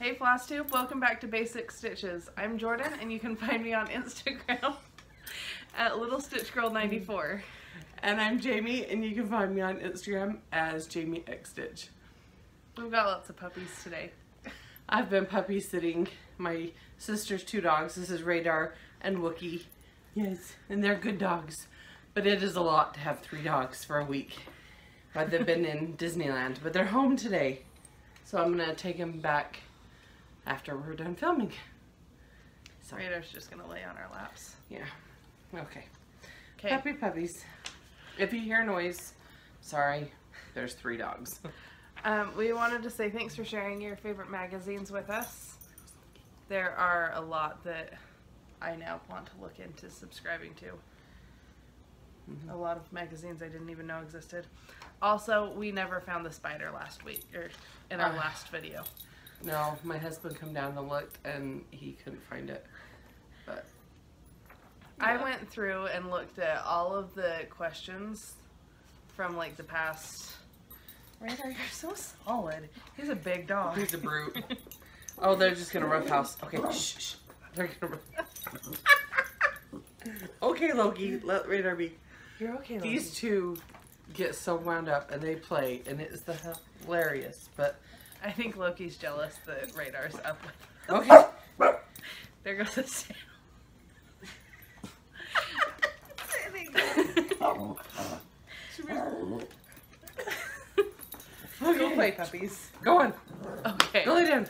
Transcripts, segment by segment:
Hey Flosstube, welcome back to Basic Stitches. I'm Jordan and you can find me on Instagram at LittleStitchGirl94. And I'm Jamie and you can find me on Instagram as JamieXStitch. We've got lots of puppies today. I've been puppy sitting my sister's 2 dogs. This is Radar and Wookie. Yes, and they're good dogs. But it is a lot to have 3 dogs for a week. But they've been in Disneyland, but they're home today. So I'm gonna take them back after we're done filming. So Radar's just gonna lay on our laps. Yeah. Okay. Happy puppies. If you hear noise, sorry, there's 3 dogs. We wanted to say thanks for sharing your favorite magazines with us. There are a lot that I now want to look into subscribing to. A lot of magazines I didn't even know existed. Also, we never found the spider last week, or in our last video. No, my husband come down and looked and he couldn't find it. But yeah. I went through and looked at all of the questions from like the past. Radar, you're so solid. He's a big dog. He's a brute. Oh, they're just gonna roughhouse. Okay, shh, shh. They're gonna Okay, Loki, let Radar be. You're okay, Loki. These 2 get so wound up and they play and it's hilarious, but I think Loki's jealous that Radar's up with us. okay. There goes the tail. Go play, puppies. Go on. Okay. Go lay down.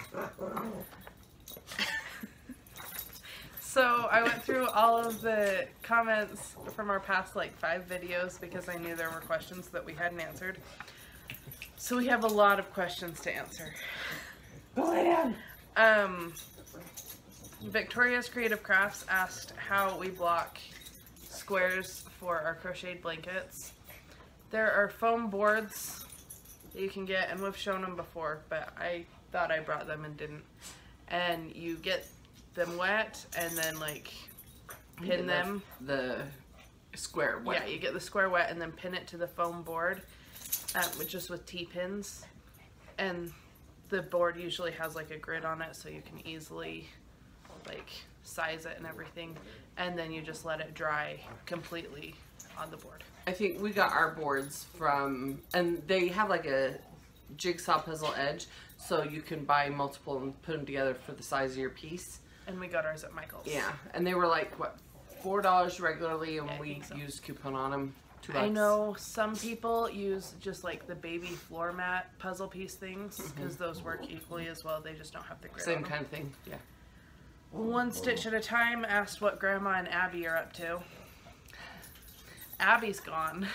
So I went through all of the comments from our past like 5 videos because I knew there were questions that we hadn't answered. So we have a lot of questions to answer. Go lay down. Victoria's Creative Crafts asked how we block squares for our crocheted blankets. There are foam boards that you can get, and we've shown them before, but I thought I brought them and didn't. And you get them wet and then like pin them. The square wet. Yeah, you get the square wet and then pin it to the foam board, just with T-pins. And the board usually has like a grid on it so you can easily like size it and everything. And then you just let it dry completely on the board. I think we got our boards from, and they have like a jigsaw puzzle edge, so you can buy multiple and put them together for the size of your piece. And we got ours at Michael's. Yeah, and they were like, what, $4 regularly, and yeah, we used coupon on them. $2. I know some people use just like the baby floor mat puzzle piece things because those work equally as well. They just don't have the grid Same on them. kind of thing, yeah. One Stitch at a Time asked what Grandma and Abby are up to. Abby's gone.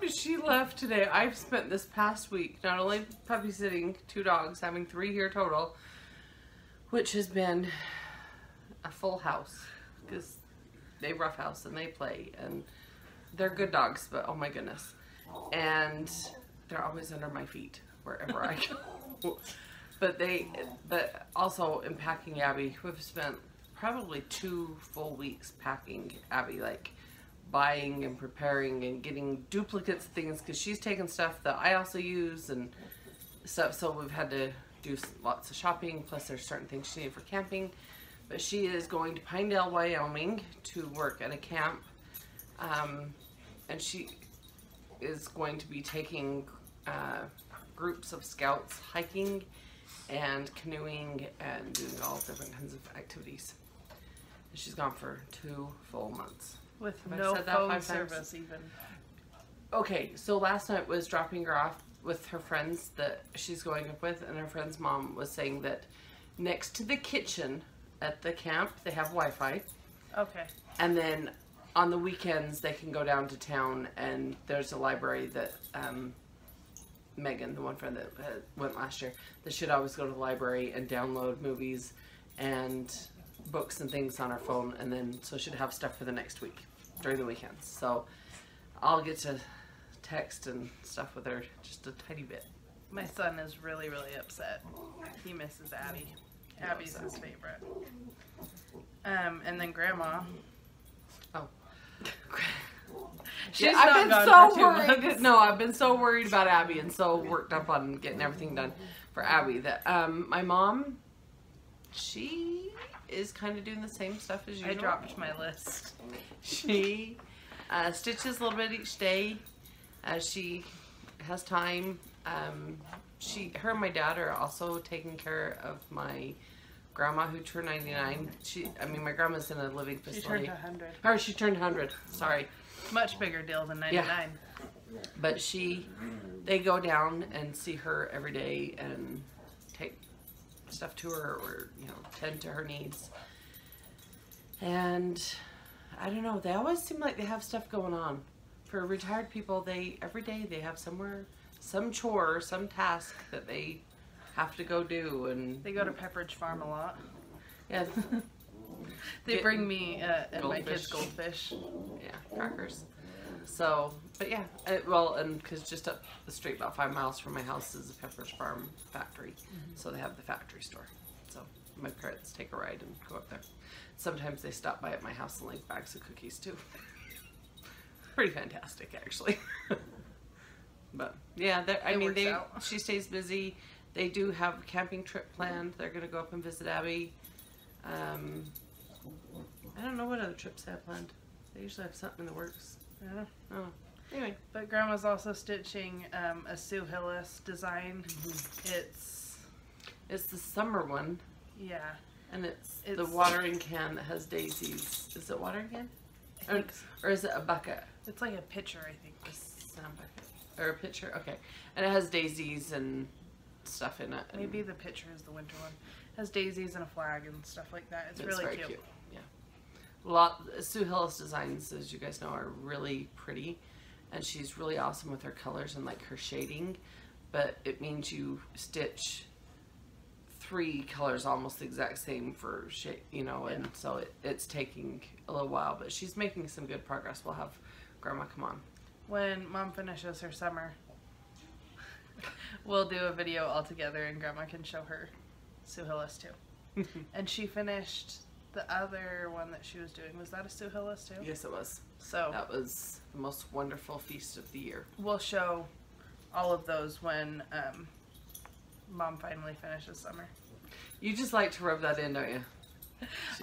She left today. I've spent this past week not only puppy sitting 2 dogs, having 3 here total, which has been a full house because they roughhouse and they play and they're good dogs, but oh my goodness. And they're always under my feet wherever I go. But also in packing Abby, we've spent probably 2 full weeks packing Abby, like buying and preparing and getting duplicates of things because she's taken stuff that I also use and stuff, so we've had to do lots of shopping, plus there's certain things she needed for camping. But she is going to Pinedale, Wyoming to work at a camp, and she is going to be taking groups of scouts hiking and canoeing and doing all different kinds of activities. And she's gone for 2 full months. With Have no I said that phone 5 service times? even. Okay, so last night was dropping her off with her friends that she's going up with, and her friend's mom was saying that next to the kitchen at the camp they have Wi-Fi. Okay. And then on the weekends they can go down to town and there's a library that Megan, the one friend that went last year, that should always go to the library and download movies and books and things on her phone, and then so she'd have stuff for the next week during the weekends. So I'll get to text and stuff with her just a tiny bit. My son is really, really upset. He misses Abby. Abby's his favorite. And then Grandma. Oh. She's I've not been gone so for 2 worried. months. No, I've been so worried about Abby and so worked up on getting everything done for Abby that my mom she is kind of doing the same stuff as usual. I dropped my list. She stitches a little bit each day as she has time. Her and my dad are also taking care of my grandma who turned 99. My grandma's in a living facility. She turned 100. Or she turned 100, sorry. Much bigger deal than 99. Yeah. But they go down and see her every day and take stuff to her, or, you know, tend to her needs. And I don't know, they always seem like they have stuff going on. For retired people, every day they have some chore, some task that they have to go do. And they go to Pepperidge Farm a lot. Yeah. They bring me and my kids goldfish. Yeah, crackers. So, but yeah, and because just up the street, about 5 miles from my house, is a Pepperidge Farm factory. So they have the factory store. So my parents take a ride and go up there. Sometimes they stop by at my house and leave bags of cookies too. Pretty fantastic, actually. But yeah, she stays busy. They do have a camping trip planned. They're going to go up and visit Abby. I don't know what other trips they have planned. They usually have something in the works. I don't know. Oh. Anyway. But Grandma's also stitching a Sue Hillis design. It's the summer one. Yeah. And it's the watering can that has daisies. Is it watering can? Or is it a bucket? It's like a pitcher, I think. A sound bucket. Or a pitcher? Okay. And it has daisies and stuff in it. Maybe the pitcher is the winter one. It has daisies and a flag and stuff like that. It's really very cute. Yeah. Sue Hillis designs, as you guys know, are really pretty. And she's really awesome with her colors and like her shading. But it means you stitch 3 colors almost the exact same for shade, you know, and so it's taking a little while, but she's making some good progress. We'll have Grandma come on. When Mom finishes her summer, we'll do a video all together and Grandma can show her Sue Hillis too. And she finished the other one that she was doing. Was that a Sue Hillis too? Yes, it was. So that was the most wonderful feast of the year. We'll show all of those when Mom finally finishes summer. You just like to rub that in, don't you?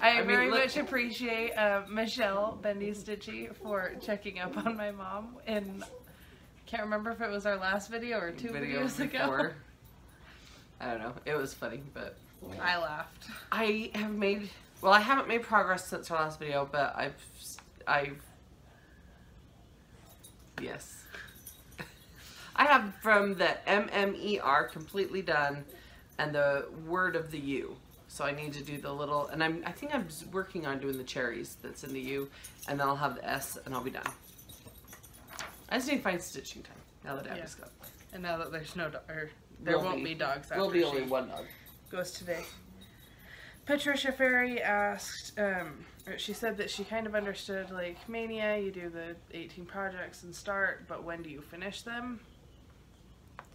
I very much appreciate Michelle Bendy Stitchy for checking up on my mom. And can't remember if it was our last video or 2 videos ago. I don't know. It was funny, but I laughed. I haven't made progress since our last video, but yes. I have from the MMER completely done and the word of the U. So I need to do the little, and I think I'm working on doing the cherries that's in the U, and then I'll have the S and I'll be done. I just need to find stitching time now that Abby's gone. And now that there's no dog, there won't be dogs after will be only one dog. Goes today. Patricia Ferry asked, or she said that she kind of understood, like, Mania, you do the 18 projects and start, but when do you finish them?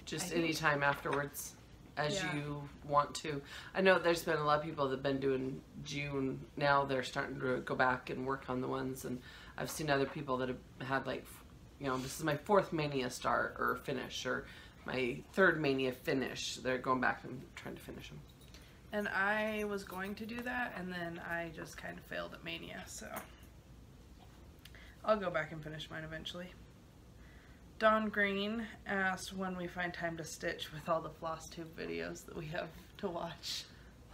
Just any time afterwards, as you want to. I know there's been a lot of people that have been doing June. Now they're starting to go back and work on the ones, and I've seen other people that have had, like, you know, this is my 4th Mania start or finish, or my 3rd Mania finish. They're going back and trying to finish them. And I was going to do that, and then I just kind of failed at Mania, so I'll go back and finish mine eventually. Dawn Green asked when we find time to stitch with all the Flosstube videos that we have to watch.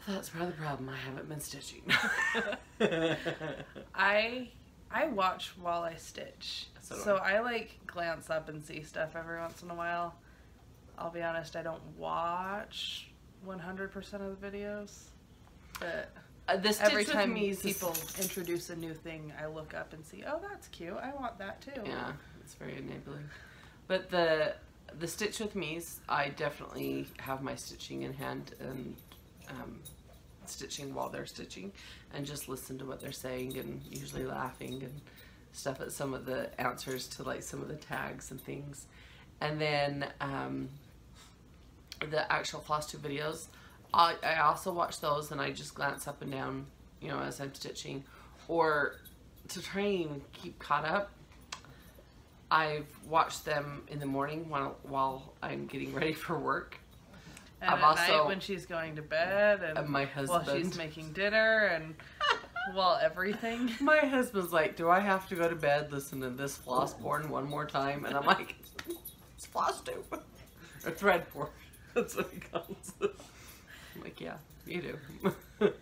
Well, that's part of the problem. I haven't been stitching. I watch while I stitch. So I like glance up and see stuff every once in a while. I'll be honest, I don't watch 100% of the videos, but every time people introduce a new thing, I look up and see, oh, that's cute, I want that too. Yeah, it's very enabling. But the Stitch With Me's, I definitely have my stitching in hand and stitching while they're stitching, and just listen to what they're saying, and usually laughing and stuff at some of the answers to, like, some of the tags and things. And then the actual Flosstube videos, I also watch those, and I just glance up and down, you know, as I'm stitching, or to try and keep caught up. I've watched them in the morning while I'm getting ready for work, And I've at also, night when she's going to bed, and my husband, while she's making dinner, and while everything. My husband's like, do I have to go to bed, listen to this floss porn one more time? And I'm like, it's Flosstube. Or thread porn. That's what he calls it. I'm like, yeah, you do.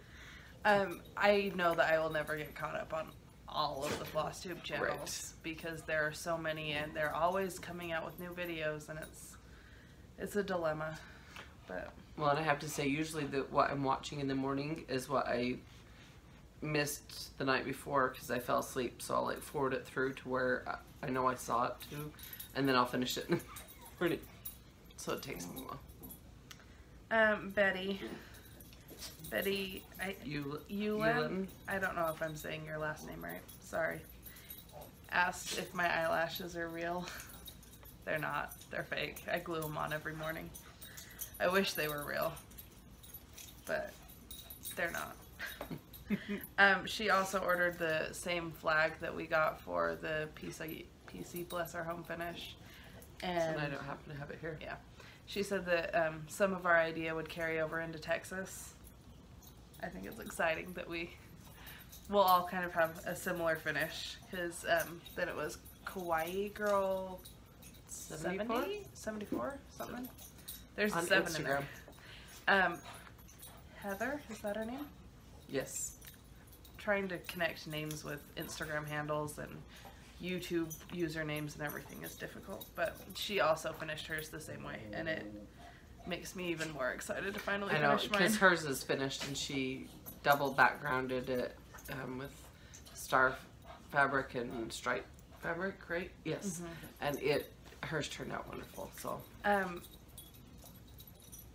I know that I will never get caught up on all of the Flosstube channels because there are so many, and they're always coming out with new videos, and it's a dilemma. But well, and I have to say, usually what I'm watching in the morning is what I missed the night before because I fell asleep. So I'll like forward it through to where I know I saw it too, and then I'll finish it in the morning. So it takes me a while. Betty, Eulin, I don't know if I'm saying your last name right. Sorry. Asked if my eyelashes are real. They're not. They're fake. I glue them on every morning. I wish they were real, but they're not. She also ordered the same flag that we got for the PC Bless Our Home finish. And I don't happen to have it here. Yeah. She said that some of our idea would carry over into Texas. I think it's exciting that we'll all kind of have a similar finish, because then it was Kawaii Girl 74, something. There's on 7 Instagram. in there. Heather, is that her name? Yes. Trying to connect names with Instagram handles and YouTube usernames and everything is difficult, but she also finished hers the same way, and it makes me even more excited to finally finish mine. Because hers is finished, and she double backgrounded it with star fabric and stripe fabric, right? Yes. And hers turned out wonderful. So.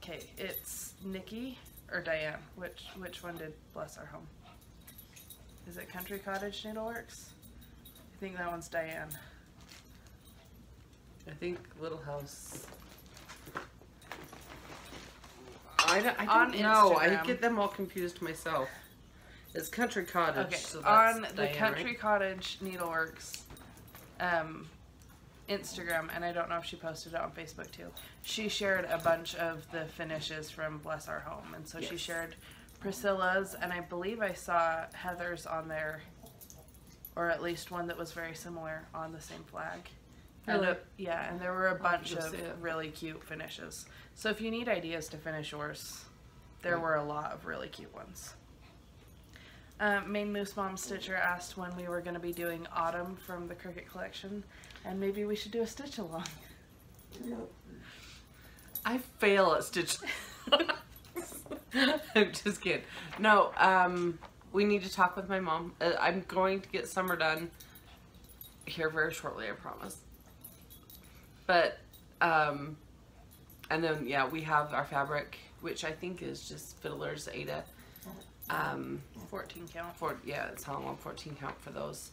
Okay, it's Nikki or Diane. Which one did Bless Our Home? Is it Country Cottage Needleworks? I think that one's Diane. I think Little House. I don't know. I get them all confused myself. It's Country Cottage. Okay, so that's on the Diane, Country right? Cottage Needleworks Instagram, and I don't know if she posted it on Facebook too, she shared a bunch of the finishes from Bless Our Home, and so she shared Priscilla's, and I believe I saw Heather's on there, or at least one that was very similar on the same flag. Really? Yeah, and there were a bunch You'll of see it. really cute finishes. So if you need ideas to finish yours, there were a lot of really cute ones. Main Moose Mom Stitcher asked when we were going to be doing Autumn from the Cricket Collection, and maybe we should do a stitch along. I fail at stitch. I'm just kidding. No, we need to talk with my mom. I'm going to get summer done here very shortly, I promise. But, and then, yeah, we have our fabric, which I think is just Fiddler's Ada. 14 count. Yeah, it's how long 14 count for those.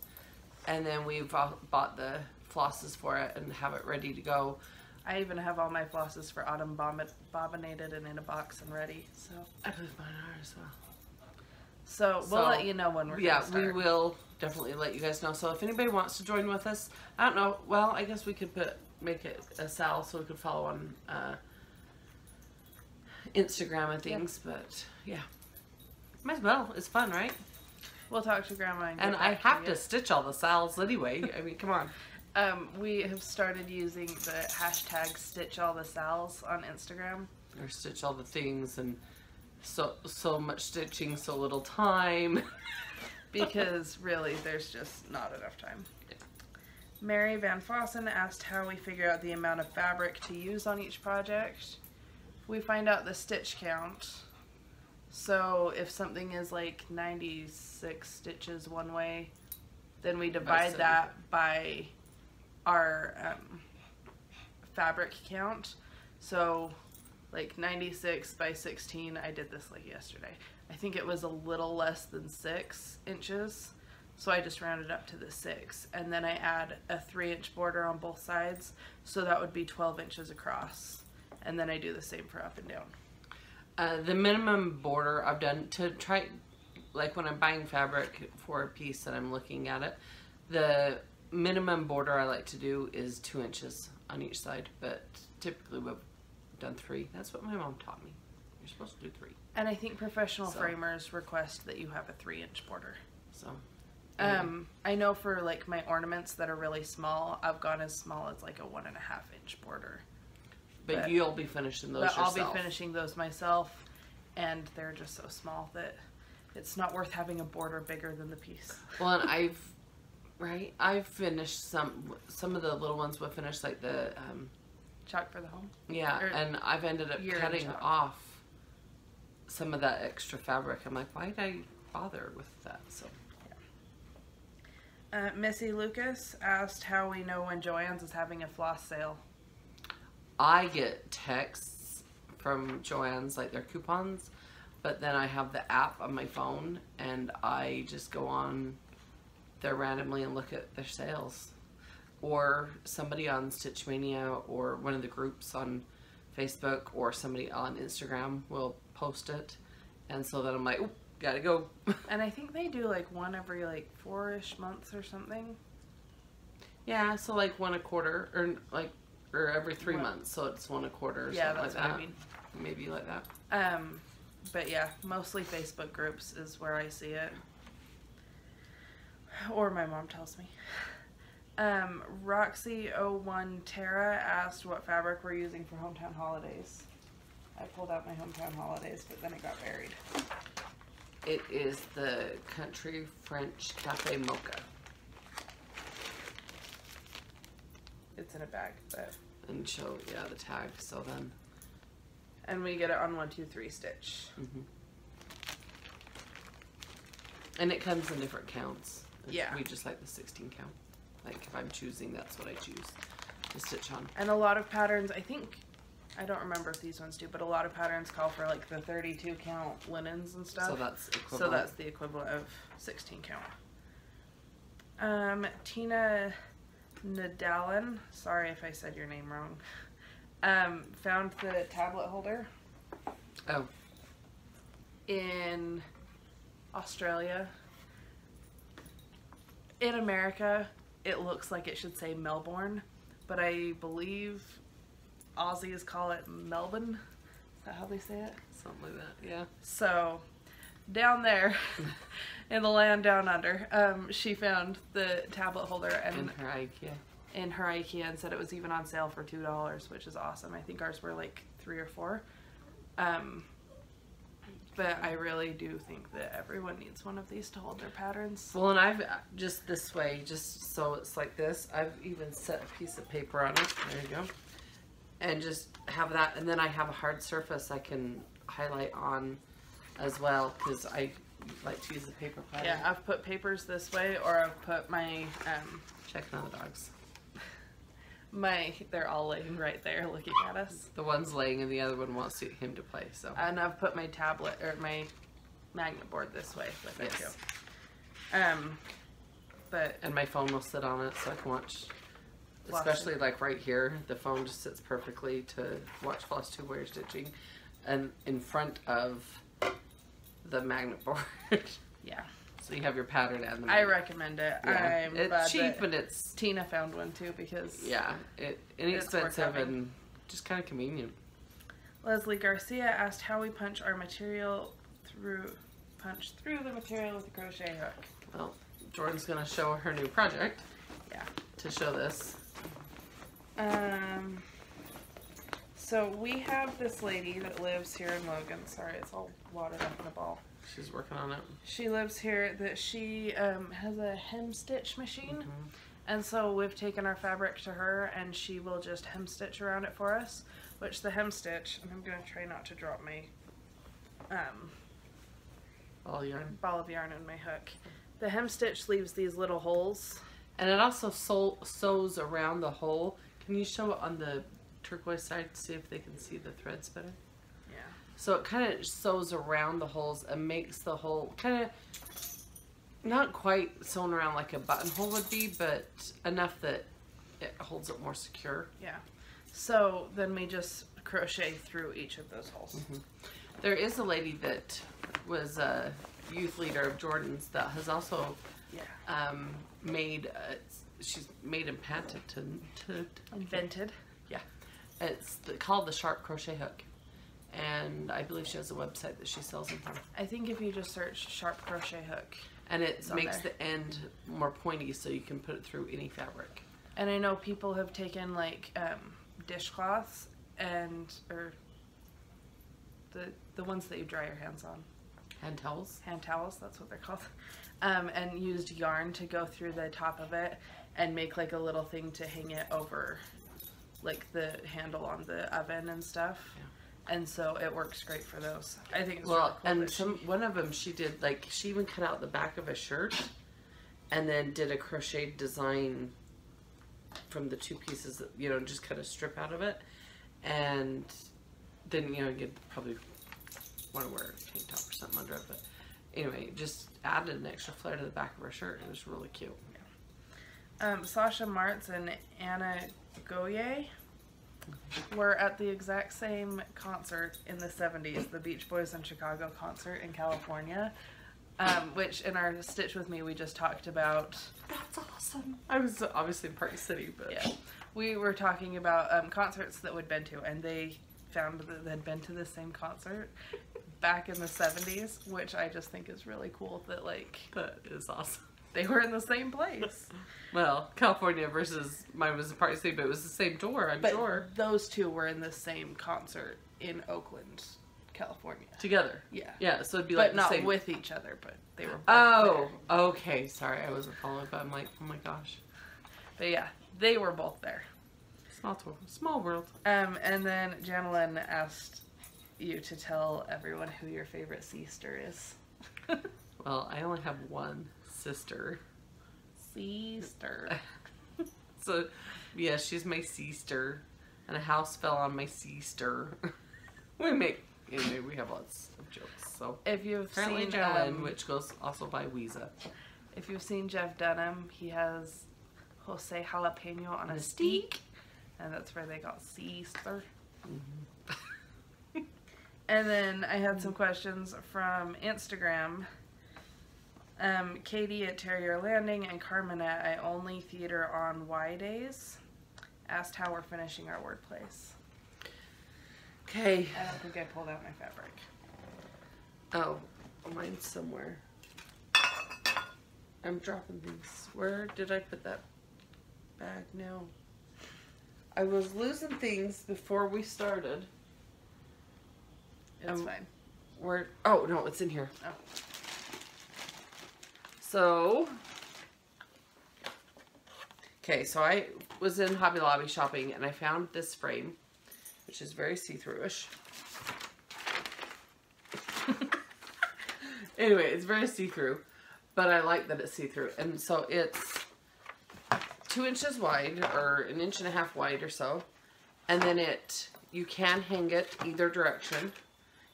And then we've bought the flosses for it and have it ready to go. I even have all my flosses for Autumn bobbinated and in a box and ready. So I believe mine are as well. So we'll let you know when we're yeah, gonna start. we will definitely let you guys know. So if anybody wants to join with us, I don't know. Well, I guess we could make it a Sal so we could follow on Instagram and things. But yeah, might as well. It's fun, right? We'll talk to Grandma and I have to stitch all the Sals anyway. I mean, come on. We have started using the hashtag Stitch All the Sals on Instagram. Or stitch all the things, and so much stitching, so little time. Because really, there's just not enough time. Yeah. Mary Van Fossen asked how we figure out the amount of fabric to use on each project. We find out the stitch count. So if something is like 96 stitches one way, then we divide that by our fabric count. So like 96 by 16, I did this like yesterday. I think it was a little less than 6 inches. So I just rounded up to the 6. And then I add a 3-inch border on both sides. So that would be 12 inches across. And then I do the same for up and down. The minimum border I've done to try, like when I'm buying fabric for a piece and I'm looking at it, the minimum border I like to do is 2 inches on each side, but typically we'll done 3. That's what my mom taught me. You're supposed to do 3. And I think professional framers request that you have a 3-inch border. So, I know for like my ornaments that are really small, I've gone as small as like a 1.5-inch border. But you'll be finishing those yourself. I'll be finishing those myself, and they're just so small that it's not worth having a border bigger than the piece. Well, and I've finished some of the little ones. We finished like the chalk for the home. Yeah, and I've ended up cutting off some of that extra fabric. I'm like, why did I bother with that? So. Missy Lucas asked how we know when Joann's is having a floss sale. I get texts from Joann's, like their coupons, but then I have the app on my phone and I just go on there randomly and look at their sales. Or somebody on Stitch Mania or one of the groups on Facebook or somebody on Instagram will post it. And so then I'm like, oop, gotta go. And I think they do like one every like 4-ish months or something. Yeah, so like 1 a quarter or every 3 months, so it's 1 a quarter or something like that. I mean. Maybe like that. But yeah, mostly Facebook groups is where I see it. Or my mom tells me. Roxy01 Tara asked what fabric we're using for Hometown Holidays. I pulled out my Hometown Holidays, but then it got buried. It is the Country French Cafe Mocha. It's in a bag, but... And show, yeah, the tag, so then... And we get it on 1-2-3 stitch. And it comes in different counts. Yeah. We just like the 16 count. Like if I'm choosing, that's what I choose to stitch on. And a lot of patterns, I think, I don't remember if these ones do, but a lot of patterns call for like the 32 count linens and stuff. So that's equivalent. So that's the equivalent of 16 count. Tina Nadalin, sorry if I said your name wrong, found the tablet holder. Oh. In Australia. In America, it looks like it should say Melbourne, but I believe Aussies call it Melbourne. Is that how they say it? Something like that, yeah. So, down there, in the land down under, she found the tablet holder and in her IKEA and said it was even on sale for $2, which is awesome. I think ours were like $3 or $4. But I really do think that everyone needs one of these to hold their patterns. Well, and I've just this way, just so it's like this, I've even set a piece of paper on it. There you go. And just have that, and then I have a hard surface I can highlight on as well, because I like to use the paper pattern. Yeah, I've put papers this way, or I've put my... Checking on the dogs. They're all laying right there looking at us. The one's laying and the other one wants him to play, so. And I've put my tablet, or my magnet board this way with it too. And my phone will sit on it so I can watch, especially like right here, the phone just sits perfectly to watch Flosstube while you're stitching. And in front of the magnet board. Yeah. So you have your pattern and the magnet. I recommend it. Yeah. I'm it's cheap and it's... Tina found one too because... Yeah, inexpensive and just kind of convenient. Leslie Garcia asked how we punch our material through the material with a crochet hook. Well, Jordan's going to show her new project. Yeah. To show this. So we have this lady that lives here in Logan. Sorry, it's all watered up in a ball. She's working on it. She lives here. That she has a hem stitch machine, and so we've taken our fabric to her, and she will just hem stitch around it for us. Which the hem stitch, and I'm gonna try not to drop my ball of yarn in my hook. The hem stitch leaves these little holes, and it also sews around the hole. Can you show it on the turquoise side to see if they can see the threads better? So it kind of sews around the holes and makes the hole kind of not quite sewn around like a buttonhole would be, but enough that it holds it more secure. Yeah. So then we just crochet through each of those holes. There is a lady that was a youth leader of Jordan's that has also made, she's made and patented. Invented. Yeah. It's called the Sharp Crochet Hook. And I believe she has a website that she sells them from. I think if you just search Sharp Crochet Hook. And it makes the end more pointy so you can put it through any fabric. And I know people have taken like dishcloths or the ones that you dry your hands on. Hand towels? Hand towels, that's what they're called. And used yarn to go through the top of it and make like a little thing to hang it over like the handle on the oven and stuff. Yeah. And so it works great for those. I think it's really cool. And one of them she did, like, she even cut out the back of a shirt and then did a crocheted design from the two pieces that, you know, just cut a strip out of it. And then, you know, you'd probably want to wear a tank top or something under it. But anyway, just added an extra flare to the back of her shirt. It was really cute. Yeah. Sasha Martz and Anna Goye were at the exact same concert in the 70s, the Beach Boys in Chicago concert in California, which in our Stitch With Me we just talked about. That's awesome. I was obviously in Party City, but yeah, we were talking about concerts that we'd been to, and they found that they'd been to the same concert back in the 70s, which I just think is really cool that, like, that is awesome. They were in the same place. Well, California versus mine was a Party City, but it was the same tour, I'm sure. Those two were in the same concert in Oakland, California. Together? Yeah. Yeah, so it'd be like but not the same with each other, but they were both Oh, there. Okay. Sorry, I wasn't following, but I'm like, oh my gosh. But yeah, they were both there. Small world. And then Janelyn asked you to tell everyone who your favorite sister is. Well, I only have one sister. Sister. So, yeah, she's my sister. And a house fell on my sister. Anyway, we have lots of jokes. So if you've apparently seen Janelyn, which goes also by Weeza. If you've seen Jeff Dunham, he has Jose Jalapeno on a steak. And that's where they got sister. Mm-hmm. And then I had some questions from Instagram. Katie at Terrier Landing and Carmen at I Only Theater on Y Days asked how we're finishing our word plays. Okay. I don't think I pulled out my fabric. Oh, mine's somewhere. I'm dropping things. Where did I put that bag now? I was losing things before we started. It's fine. Where? Oh, no, it's in here. Oh. So, okay, so I was in Hobby Lobby shopping and I found this frame, which is very see-through-ish. Anyway, it's very see-through, but I like that it's see-through. And so it's 2 inches wide, or 1.5 inches wide or so. And then you can hang it either direction.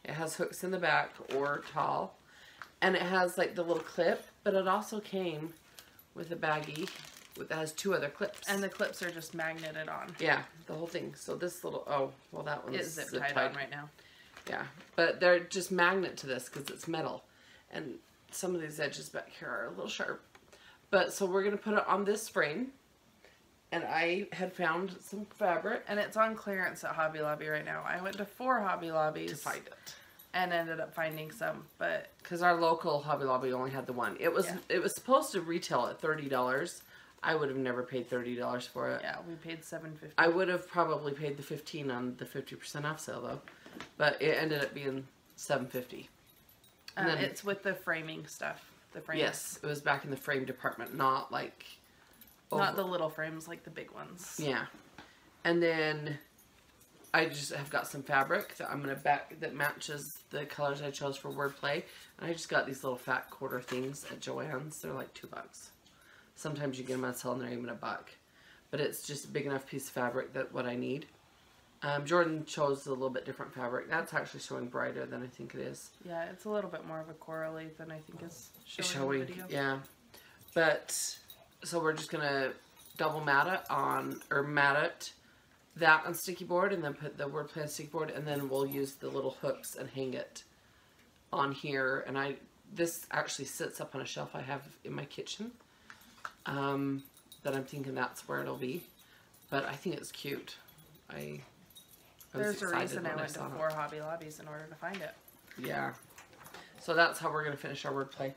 It has hooks in the back or tall. And it has like the little clip, but it also came with a baggie that has 2 other clips. And the clips are just magneted on. Yeah, the whole thing. So this little, oh, well that one's it's zip tied on right now. Yeah, but they're just magnet to this because it's metal. And some of these edges back here are a little sharp. But so we're going to put it on this frame. And I had found some fabric. And it's on clearance at Hobby Lobby right now. I went to 4 Hobby Lobbies to find it. And ended up finding some, but because our local Hobby Lobby only had the one. It was supposed to retail at $30. I would have never paid $30 for it. Yeah, we paid $7.50. I would have probably paid the $15 on the 50% off sale though, but it ended up being $7.50. And then, it's with the framing stuff. The frame. Yes, it was back in the frame department, not like not the little frames, like the big ones. Yeah, and then I just have got some fabric that I'm going to back that matches the colors I chose for Wordplay. And I just got these little fat quarter things at Joann's. They're like $2. Sometimes you get them on sale and they're even $1. But it's just a big enough piece of fabric that what I need. Jordan chose a little bit different fabric. That's actually showing brighter than I think it is. Yeah, it's a little bit more of a corally than I think is showing in the video. Yeah. But, so we're just going to double mat it on, or mat it. That on sticky board, and then put the Wordplay on sticky board, and then we'll use the little hooks and hang it on here. And this actually sits up on a shelf I have in my kitchen, that I'm thinking that's where it'll be. But I think it's cute. I There's a reason I went to 4 Hobby Lobbies in order to find it. Yeah. So that's how we're going to finish our wordplay.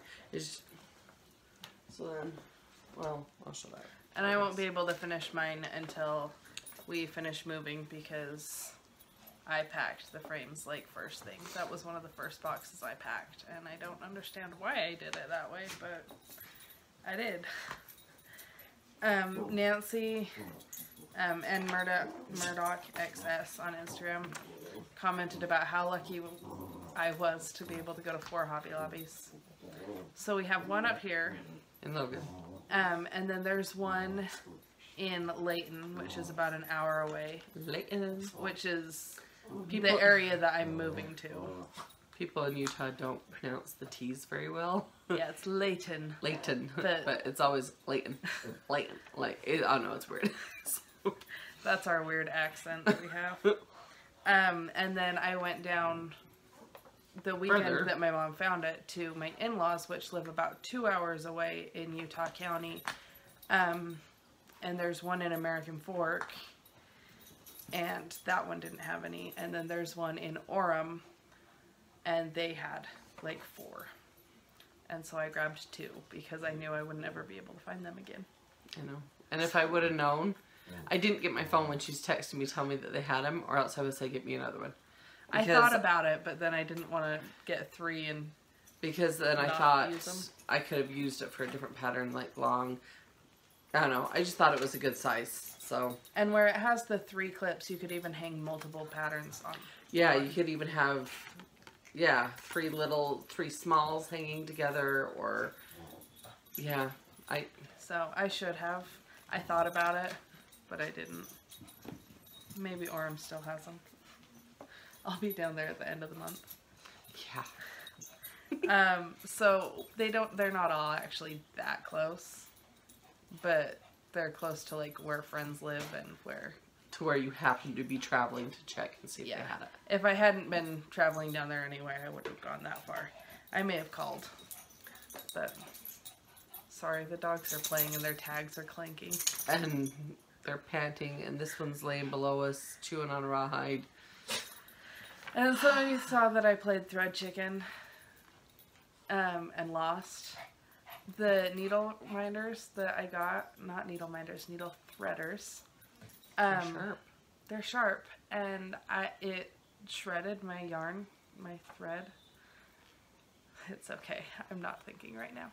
So then, well, I'll show that. And I won't be able to finish mine until we finish moving because I packed the frames like first thing. That was one of the first boxes I packed, and I don't understand why I did it that way, but I did. Nancy and Murdoch XS on Instagram commented about how lucky I was to be able to go to 4 Hobby Lobbies. So we have one up here in Logan, and then there's one in Layton, which is about an hour away. Layton, which is the area that I'm moving to. People in Utah don't pronounce the T's very well. Yeah, it's Layton. Layton, but it's always Layton. Layton, I don't know, it's weird. So. That's our weird accent that we have. And then I went down the weekend that my mom found it to my in-laws, which live about 2 hours away in Utah County. And there's one in American Fork, and that one didn't have any. And then there's one in Orem, and they had like 4. And so I grabbed 2 because I knew I would never be able to find them again. I know. And if I would have known, I didn't get my phone when she's texting me telling me that they had them, or else I would say get me another one. Because I thought about it, but then I didn't want to get 3 and because then I thought I could have used it for a different pattern, like long. I don't know. I just thought it was a good size. So. And where it has the 3 clips, you could even hang multiple patterns on. Yeah, you could even have, 3 smalls hanging together, or So I should have. I thought about it, but I didn't. Maybe Orem still has them. I'll be down there at the end of the month. Yeah. So they're not all actually that close, but they're close to like where friends live and where you happen to be traveling to check and see if they had it. If I hadn't been traveling down there anyway, I wouldn't have gone that far. I may have called, but sorry, the dogs are playing and their tags are clanking. And they're panting, and this one's laying below us, chewing on a rawhide. And somebody saw that I played Thread Chicken, and lost. The needle minders that I got, not needle minders, needle threaders. They're sharp. They're sharp, and it shredded my yarn, my thread. It's okay, I'm not thinking right now.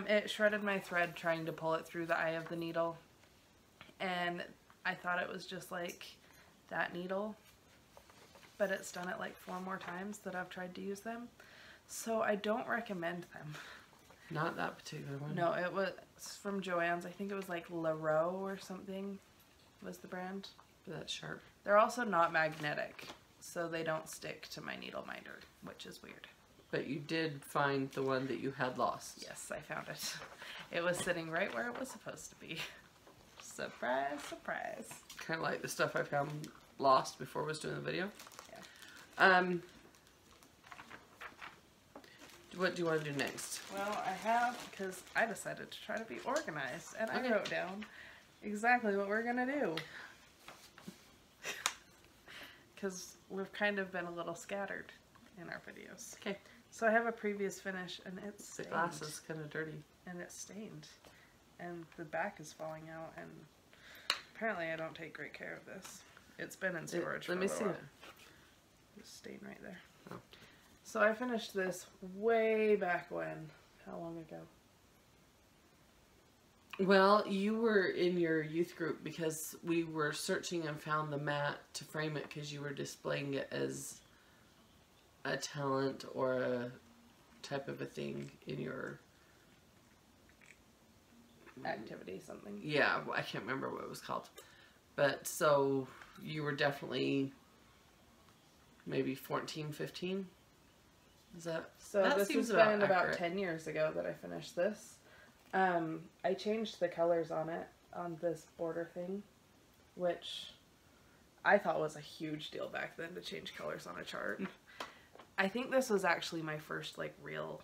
It shredded my thread trying to pull it through the eye of the needle, and I thought it was just like that needle, but it's done it like 4 more times that I've tried to use them, so I don't recommend them. Not that particular one. No, it was from Joann's. I think it was like La Roe or something was the brand. But that's sharp. They're also not magnetic, so they don't stick to my needle minder, which is weird. But you did find the one that you had lost. Yes, I found it. It was sitting right where it was supposed to be. Surprise, surprise. Kind of like the stuff I found lost before I was doing the video. Yeah. What do you want to do next? Well, I have, because I decided to try to be organized, and I wrote down exactly what we're going to do. Because we've kind of been a little scattered in our videos. Okay. So I have a previous finish, and it's stained. The glass is kind of dirty. And it's stained. And the back is falling out, and apparently I don't take great care of this. It's been in storage for a while. Let me see it. There's a stain right there. Oh. So I finished this way back when. How long ago? Well, you were in your youth group because we were searching and found the mat to frame it because you were displaying it as a talent or a type of a thing in your activity, something. Yeah, I can't remember what it was called. But so you were definitely maybe 14, 15? Is that so? That this has been about 10 years ago that I finished this. I changed the colors on it, on this border thing, which I thought was a huge deal back then to change colors on a chart. I think this was actually my first like real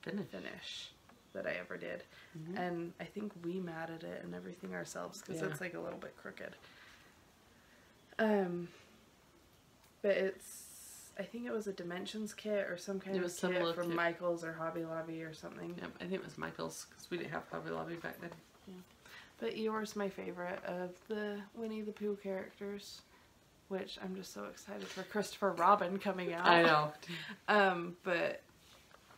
finish that I ever did. Mm-hmm. And I think we matted it and everything ourselves because it's like a little bit crooked. but it's, I think it was a Dimensions kit or some kind of kit from Michael's or Hobby Lobby or something. Yep, I think it was Michael's because we didn't have Hobby Lobby back then. Yeah. But Eeyore's my favorite of the Winnie the Pooh characters, which I'm just so excited for Christopher Robin coming out. I know. But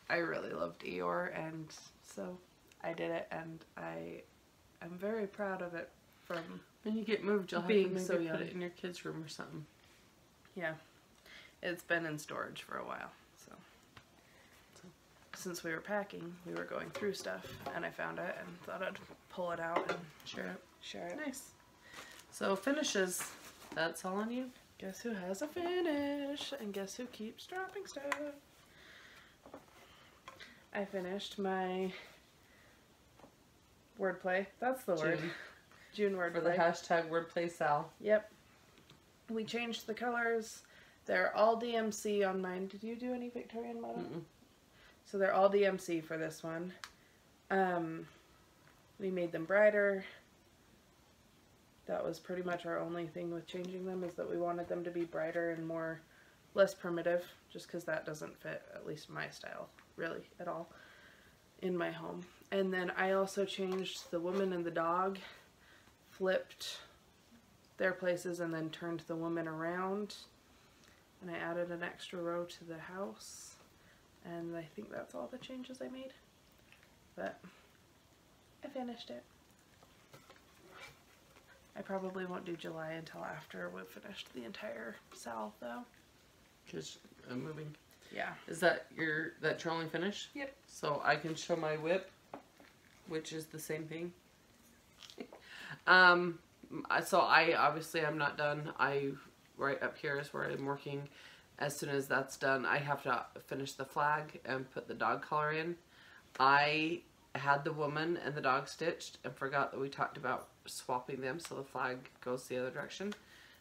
I really loved Eeyore, and so I did it, and I'm very proud of it. From when you get moved, you'll have to maybe put it in your kids' room or something. Yeah, it's been in storage for a while, so since we were packing, we were going through stuff, and I found it and thought I'd pull it out and share it. Nice. So finishes, that's all on you. Guess who has a finish, and guess who keeps dropping stuff. I finished my wordplay. That's the word. June wordplay. For the hashtag wordplay Sal. Yep. We changed the colors. They're all DMC on mine. Did you do any Victorian model? Mm-mm. So they're all DMC for this one. We made them brighter. That was pretty much our only thing with changing them, is that we wanted them to be brighter and less primitive, just because that doesn't fit, at least my style, really, at all, in my home. And then I also changed the woman and the dog, flipped their places, and then turned the woman around. And I added an extra row to the house. And I think that's all the changes I made. But I finished it. I probably won't do July until after we've finished the entire Sal, though. Because I'm moving. Yeah. Is that your only finish? Yep. So I can show my whip, which is the same thing. So I'm not done. Right up here is where I'm working. As soon as that's done, I have to finish the flag and put the dog collar in. I had the woman and the dog stitched and forgot that we talked about swapping them so the flag goes the other direction.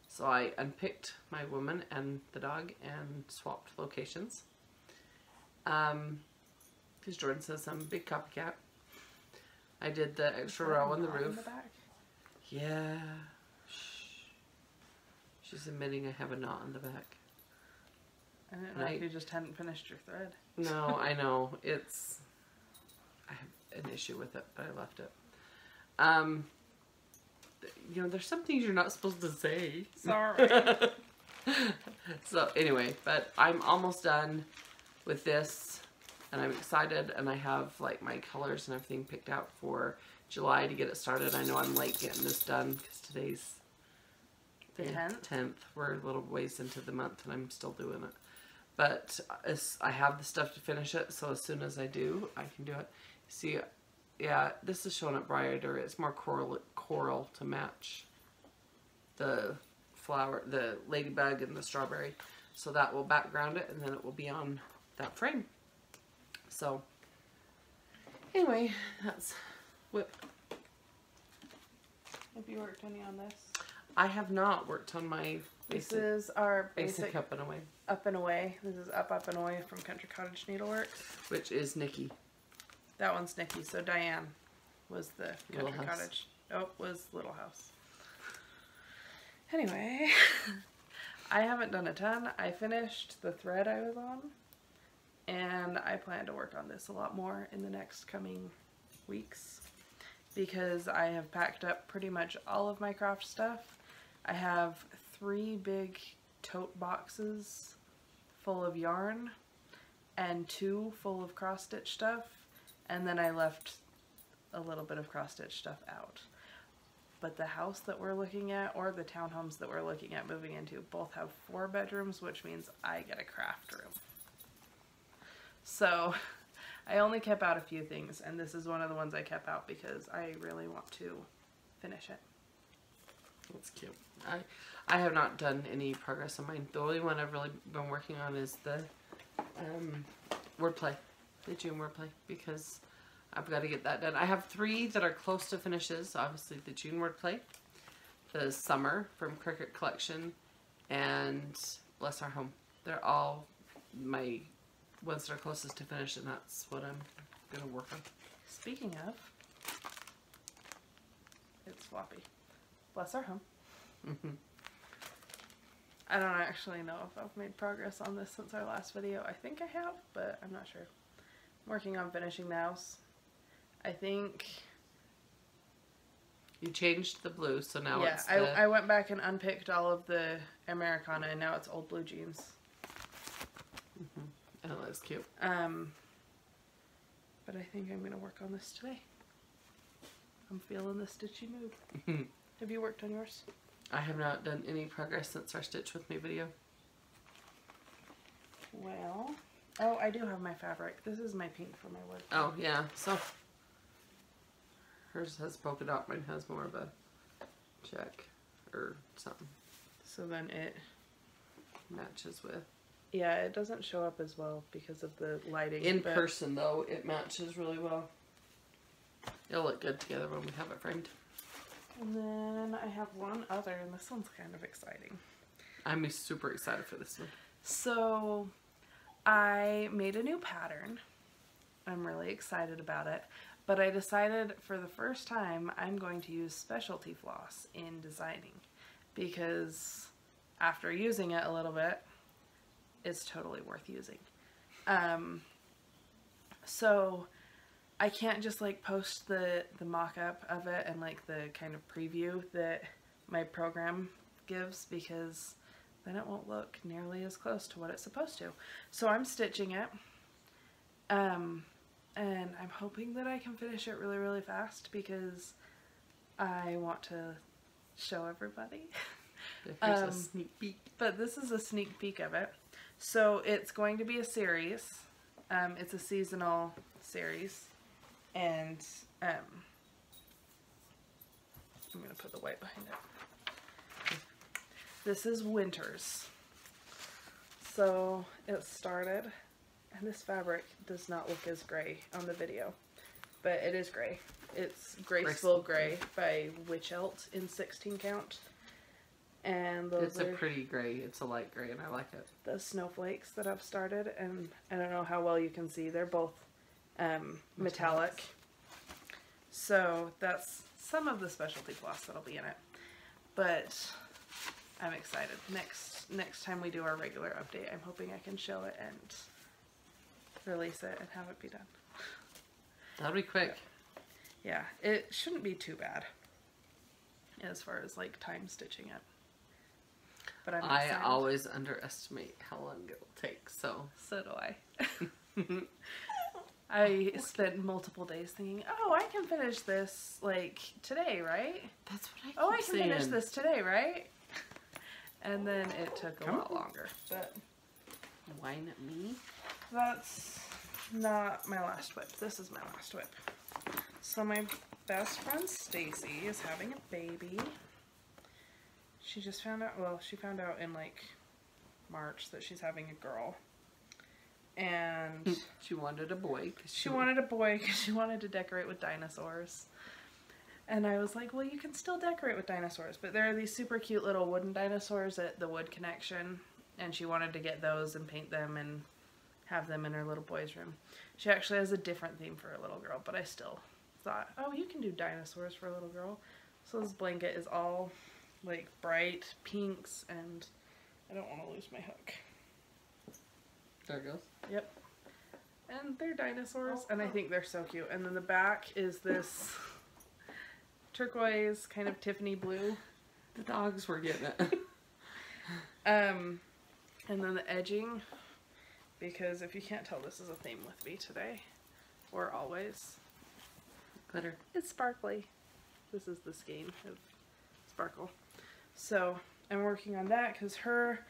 So I unpicked my woman and the dog and swapped locations. Because Jordan says I'm a big copycat. I did the extra row on the roof. Yeah. Shh. She's admitting I have a knot on the back. I didn't know if you just hadn't finished your thread. No, I know. I have an issue with it, but I left it. You know, there's some things you're not supposed to say. Sorry. So anyway, but I'm almost done with this, and I'm excited, and I have like my colors and everything picked out for July to get it started. I know I'm late getting this done because today's the 10th. We're a little ways into the month, and I'm still doing it. But I have the stuff to finish it, so as soon as I do, I can do it. See, yeah, this is showing up brighter. It's more coral to match the flower, the ladybug and the strawberry. So that will background it, and then it will be on that frame. So anyway, that's whip. Have you worked any on this? I have not worked on my basic. This is our basic up and away. Up and away. This is up and away from Country Cottage Needleworks. Which is Nikki. That one's Nikki. So Diane was the Little Country House. Cottage. Oh, was Little House. Anyway, I haven't done a ton. I finished the thread I was on, and I plan to work on this a lot more in the next coming weeks because I have packed up pretty much all of my craft stuff. I have 3 big tote boxes full of yarn and 2 full of cross-stitch stuff, and then I left a little bit of cross-stitch stuff out. But the house that we're looking at, or the townhomes that we're looking at moving into, both have 4 bedrooms, which means I get a craft room. So I only kept out a few things, and this is one of the ones I kept out because I really want to finish it. That's cute. I have not done any progress on mine. The only one I've really been working on is the wordplay, the June wordplay, because I've got to get that done. I have 3 that are close to finishes. Obviously the June wordplay, the summer from Cricket Collection, and Bless Our Home. They're all my ones that are closest to finish, and that's what I'm going to work on. Speaking of, it's floppy. Bless Our Home. I don't actually know if I've made progress on this since our last video. I think I have, but I'm not sure. I'm working on finishing the house. I think... You changed the blue, so now yeah, it's the... I went back and unpicked all of the Americana, and now it's old blue jeans. Oh, that's cute. But I think I'm going to work on this today. I'm feeling the stitchy mood. Have you worked on yours? I have not done any progress since our Stitch With Me video. Well, oh, I do have my fabric. This is my pink for my wood. Oh, yeah, so... Hers has polka dot, mine has more of a check or something. So then it matches with. Yeah, it doesn't show up as well because of the lighting. In person, though, it matches really well. It'll look good together when we have it framed. And then I have one other, and this one's kind of exciting. I'm super excited for this one. So, I made a new pattern. I'm really excited about it. But I decided for the first time I'm going to use specialty floss in designing. Because after using it a little bit, it's totally worth using. So I can't just like post the mock-up of it and like the kind of preview that my program gives, because then it won't look nearly as close to what it's supposed to. So I'm stitching it. And I'm hoping that I can finish it really, really fast because I want to show everybody. Here's a sneak peek. But this is a sneak peek of it. So it's going to be a series. It's a seasonal series. And I'm going to put the white behind it. This is Winters. So it started, and this fabric does not look as gray on the video, but it is gray. It's Graceful Gray by Witchelt in 16 count. And those it's a pretty gray. It's a light gray, and I like it. The snowflakes that I've started, and I don't know how well you can see. They're both metallic. So that's some of the specialty floss that'll be in it. But I'm excited. Next time we do our regular update, I'm hoping I can show it and release it and have it be done. That'll be quick. Yeah, it shouldn't be too bad as far as like time stitching it. But I'm excited. I always underestimate how long it'll take, so do I. I spent multiple days thinking, oh, I can finish this like today, right? That's what I keep Oh, I can saying. finish this today, right? And then it took a lot longer. But whine at me. that's not my last whip. This is my last whip. So my best friend Stacy is having a baby. She just found out, well, she found out in like March that she's having a girl. And she wanted a boy. She wanted a boy because she wanted to decorate with dinosaurs. And I was like, well, you can still decorate with dinosaurs, but there are these super cute little wooden dinosaurs at the Wood Connection, and she wanted to get those and paint them and have them in her little boy's room. She actually has a different theme for a little girl, but I still thought, oh, you can do dinosaurs for a little girl. So this blanket is all like bright pinks, and I don't want to lose my hook. There it goes. Yep. And they're dinosaurs, and I think they're so cute. And then the back is this turquoise, kind of Tiffany blue. The dogs were getting it. And then the edging, because if you can't tell, this is a theme with me today, or always. Glitter. It's sparkly. This is the skein of sparkle. So I'm working on that because her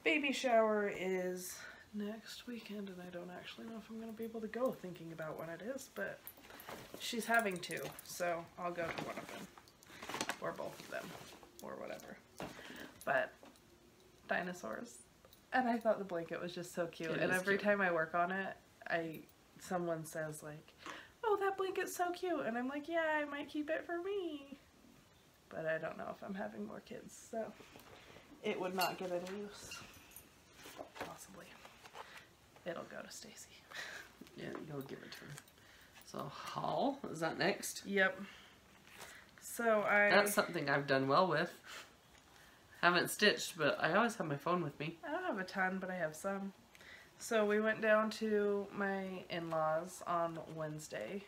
baby shower is next weekend, and I don't actually know if I'm going to be able to go, thinking about when it is, but she's having two, so I'll go to one of them, or both of them, or whatever. But dinosaurs, and I thought the blanket was just so cute, and every time I work on it, someone says like, oh, that blanket's so cute, and I'm like, yeah, I might keep it for me, but I don't know if I'm having more kids, so it would not get any use, possibly. It'll go to Stacy. Yeah, you'll give it to her. So, haul, is that next? Yep. So That's something I've done well with. Haven't stitched, but I always have my phone with me. I don't have a ton, but I have some. So we went down to my in-laws on Wednesday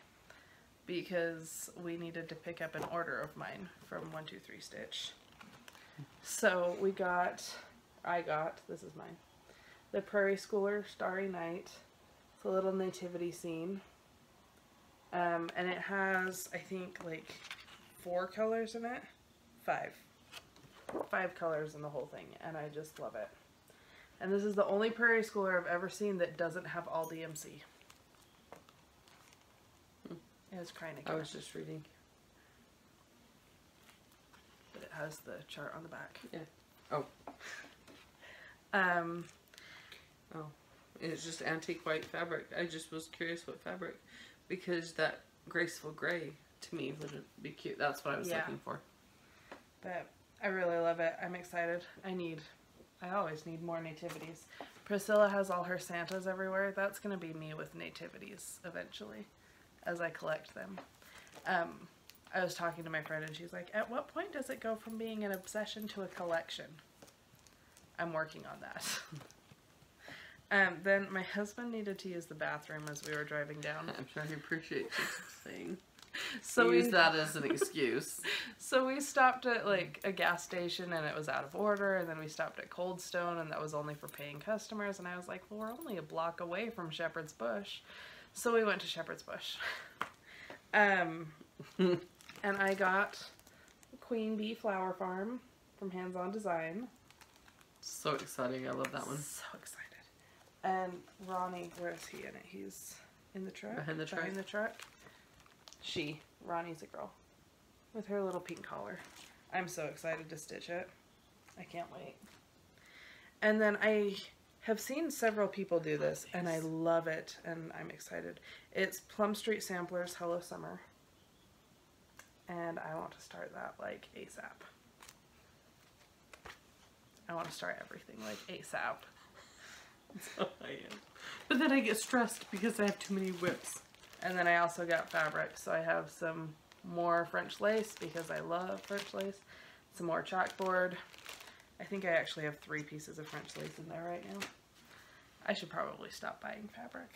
because we needed to pick up an order of mine from 123 Stitch. So I got, this is mine, the Prairie Schooler Starry Night. It's a little nativity scene. And it has, I think, like 4 colors in it. 5 colors in the whole thing, and I just love it. And this is the only Prairie Schooler I've ever seen that doesn't have all DMC. It's crying again. I was just reading. But it has the chart on the back. Yeah. Oh. Oh. It's just antique white fabric. I just was curious what fabric, because that graceful gray to me would be cute. That's what I was looking for. But I really love it. I'm excited. I always need more nativities. Priscilla has all her Santas everywhere. That's going to be me with nativities eventually as I collect them. I was talking to my friend and she's like, at what point does it go from being an obsession to a collection? I'm working on that. Then my husband needed to use the bathroom as we were driving down. I'm sure he appreciates you saying. So use that as an excuse. So we stopped at like a gas station and it was out of order, and then we stopped at Cold Stone and that was only for paying customers, and I was like, well, we're only a block away from Shepherd's Bush. So we went to Shepherd's Bush. And I got Queen Bee Flower Farm from Hands On Design. So exciting. I love that one. So excited. And Ronnie, where is he in it? He's in the truck? Behind the truck. Behind the truck. Ronnie's a girl with her little pink collar. I'm so excited to stitch it. I can't wait. And then I have seen several people do this and I love it and I'm excited. It's Plum Street Samplers Hello Summer. And I want to start that like ASAP. I want to start everything like ASAP. So I am. But then I get stressed because I have too many whips. And then I also got fabric, so I have some more French lace because I love French lace. Some more chalkboard. I think I actually have 3 pieces of French lace in there right now. I should probably stop buying fabric.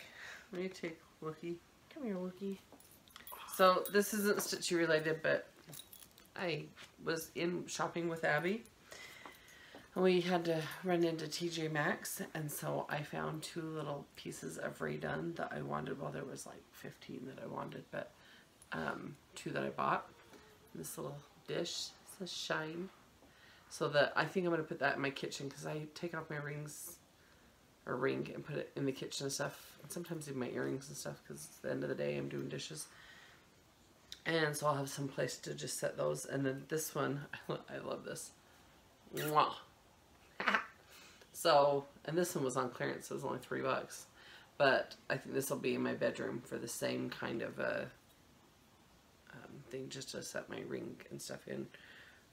Let me take Wookie. Come here, Wookie. So this isn't stitchy related, but I was in shopping with Abby. We had to run into TJ Maxx, and so I found 2 little pieces of redone that I wanted. Well, there was like 15 that I wanted, but 2 that I bought. This little dish says shine. So that I think I'm going to put that in my kitchen because I take off my rings or ring and put it in the kitchen and stuff. And sometimes even my earrings and stuff because it's the end of the day I'm doing dishes. And so I'll have some place to just set those. And then this one, I love this. Mwah. So, and this one was on clearance, so it was only $3. But I think this will be in my bedroom for the same kind of thing, just to set my ring and stuff in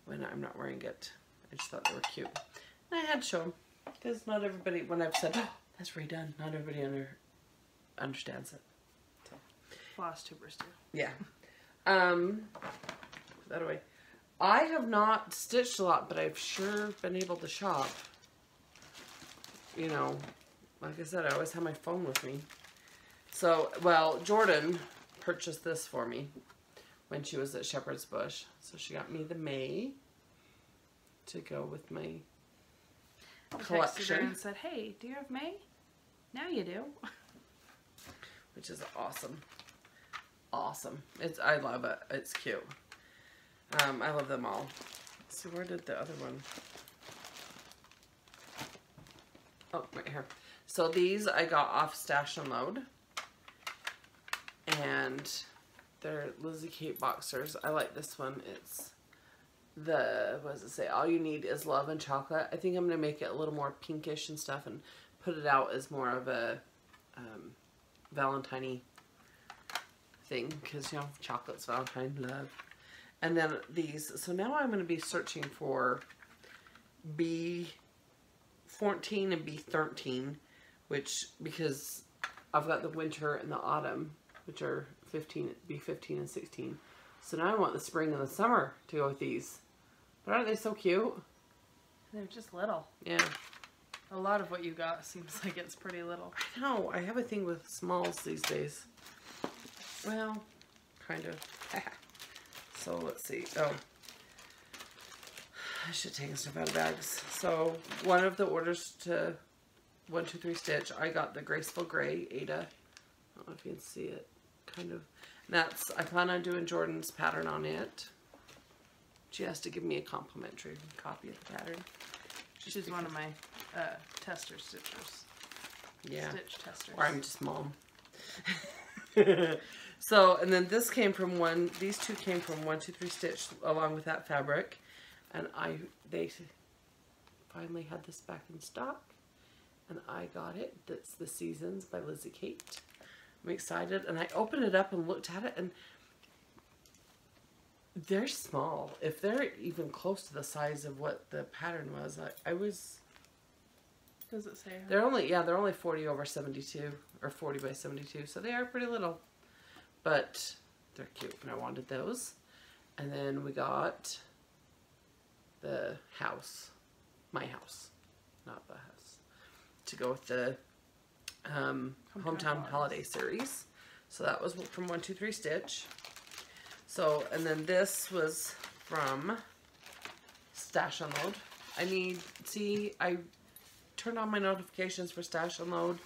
when I'm not wearing it. I just thought they were cute. And I had to show them, because not everybody, when I've said, oh, that's redone, not everybody understands it. So. Flosstubers do. Yeah. Put that away. I have not stitched a lot, but I've sure been able to shop. You know, like I said, I always have my phone with me. So, well, Jordan purchased this for me when she was at Shepherd's Bush. So she got me the May to go with my collection. I texted her and said, hey, do you have May? Now you do. Which is awesome. Awesome. I love it. It's cute. I love them all. Let's see, where did the other one? Oh, right here. So these I got off Stash and Load. And they're Lizzie Kate boxers. I like this one. It's the, what does it say? All you need is love and chocolate. I think I'm going to make it a little more pinkish and stuff and put it out as more of a Valentine-y thing. Because, you know, chocolate's Valentine, love. And then these. So now I'm going to be searching for B14 and B13, which, because I've got the winter and the autumn, which are B15 and 16. So now I want the spring and the summer to go with these. But aren't they so cute? They're just little. Yeah. A lot of what you got seems like it's pretty little. I know. I have a thing with smalls these days. Well, kind of. So let's see. Oh. I should take stuff out of bags. So one of the orders to 1, 2, 3 Stitch, I got the Graceful Gray Ada. I don't know if you can see it. Kind of. And that's, I plan on doing Jordan's pattern on it. She has to give me a complimentary copy of the pattern. She's one of my tester stitchers. Yeah. Stitch testers. Or I'm just mom. So, and then this came from these two came from 1, 2, 3 Stitch along with that fabric. And they finally had this back in stock. And I got it. That's The Seasons by Lizzie Kate. I'm excited. And I opened it up and looked at it, and they're small. If they're even close to the size of what the pattern was, I was... Does it say? They're only 40 over 72, or 40 by 72, so they are pretty little. But they're cute, and I wanted those. And then we got the house, my house, not the house, to go with the Hometown Holiday series. So that was from 1, 2, 3 Stitch. So, and then this was from Stash Unload. I turned on my notifications for Stash Unload,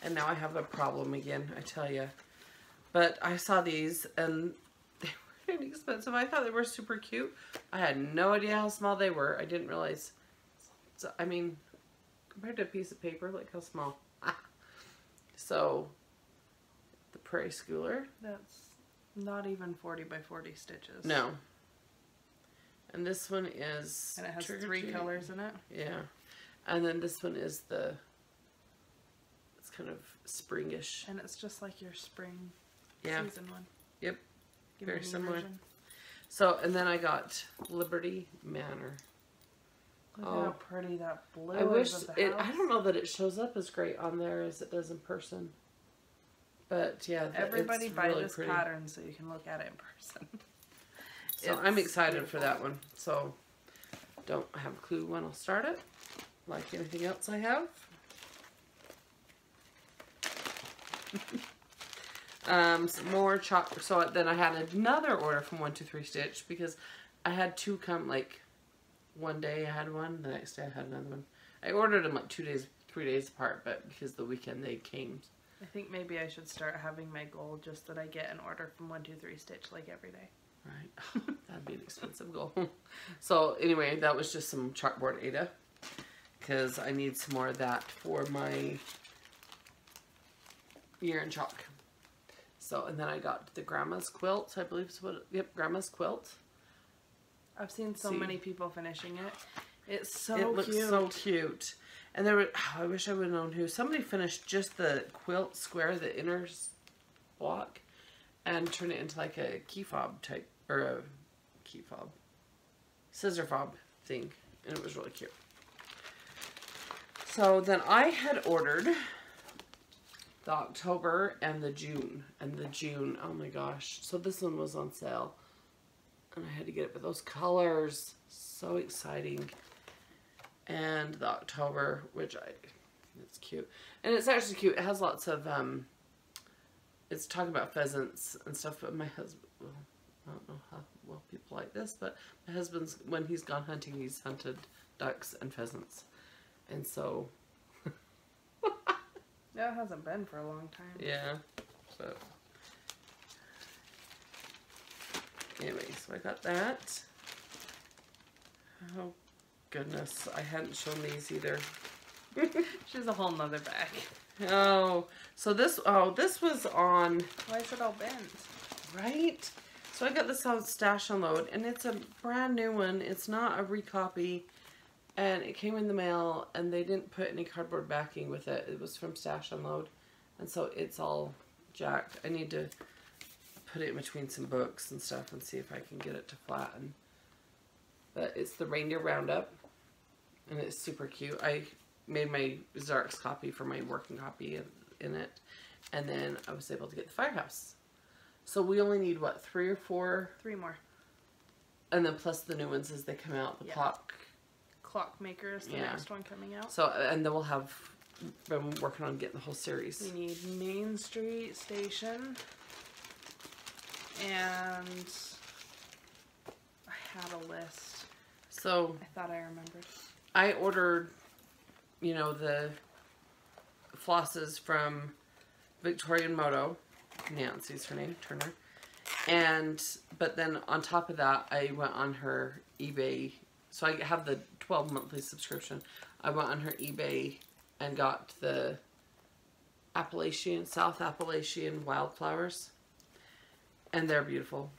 and now I have a problem again, I tell you. But I saw these, and they were inexpensive. I thought they were super cute. I had no idea how small they were. I didn't realize. So, I mean, compared to a piece of paper, look how small. So, the Prairie Schooler. That's not even 40 by 40 stitches. No. And this one is... And it has 3 colors in it. Yeah. And then this one is it's kind of springish. And it's just like your spring season one. Yep. Give Very me similar. version. So, and then I got Liberty Manor. Look how pretty that blue I wish is of the house. I don't know that it shows up as great on there as it does in person. But yeah, everybody it's buy really this pretty. pattern so you can look at it in person. So I'm excited for that one. So don't have a clue when I'll start it. Like anything else I have. Some more chalk. So then I had another order from 1, 2, 3 Stitch because I had 2 come like one day I had one, the next day I had another one. I ordered them like 2 days, 3 days apart, but because the weekend they came. I think maybe I should start having my goal just that I get an order from 1, 2, 3 Stitch like every day. Right. That'd be an expensive goal. So anyway, that was just some chalkboard Ada. Because I need some more of that for my year in chalk. So, and then I got the Grandma's Quilt, I believe is what, yep, Grandma's Quilt. I've seen so many people finishing it. It's so cute. It looks cute. so cute. And there were, I wish I would have known who. Somebody finished just the quilt square, the inner block, and turned it into like a key fob type, or a key fob, scissor fob thing. And it was really cute. So then I had ordered the October and the June. And the June, oh my gosh. So this one was on sale. And I had to get it with those colors. So exciting. And the October, which it's cute. And it's actually cute. It has lots of, it's talking about pheasants and stuff. But my husband, well, I don't know how well people like this, but my husband's, when he's gone hunting, he's hunted ducks and pheasants. And so... Yeah, it hasn't been for a long time. Yeah. So... Anyway, so I got that. Oh, goodness. I hadn't shown these either. She's a whole nother bag. Oh. So this was on... Why is it all bent? Right? So I got this on Stash Unload, and it's a brand new one. It's not a recopy. And it came in the mail, and they didn't put any cardboard backing with it. It was from Stash Unload. And so it's all jacked. I need to put it in between some books and stuff and see if I can get it to flatten. But it's the Reindeer Roundup. And it's super cute. I made my Xerox copy for my working copy in it. And then I was able to get the Firehouse. So we only need, what, 3 or 4? 3 more. And then plus the new ones as they come out. The clock Clockmaker is the next one coming out. So, and then we'll have been working on getting the whole series. We need Main Street Station. And I had a list. So, I thought I remembered. I ordered, you know, the flosses from Victorian Moto. Nancy's her name, Turner. But then on top of that, I went on her eBay. So I have the 12 monthly subscription. I went on her eBay and got the South Appalachian wildflowers. And they're beautiful.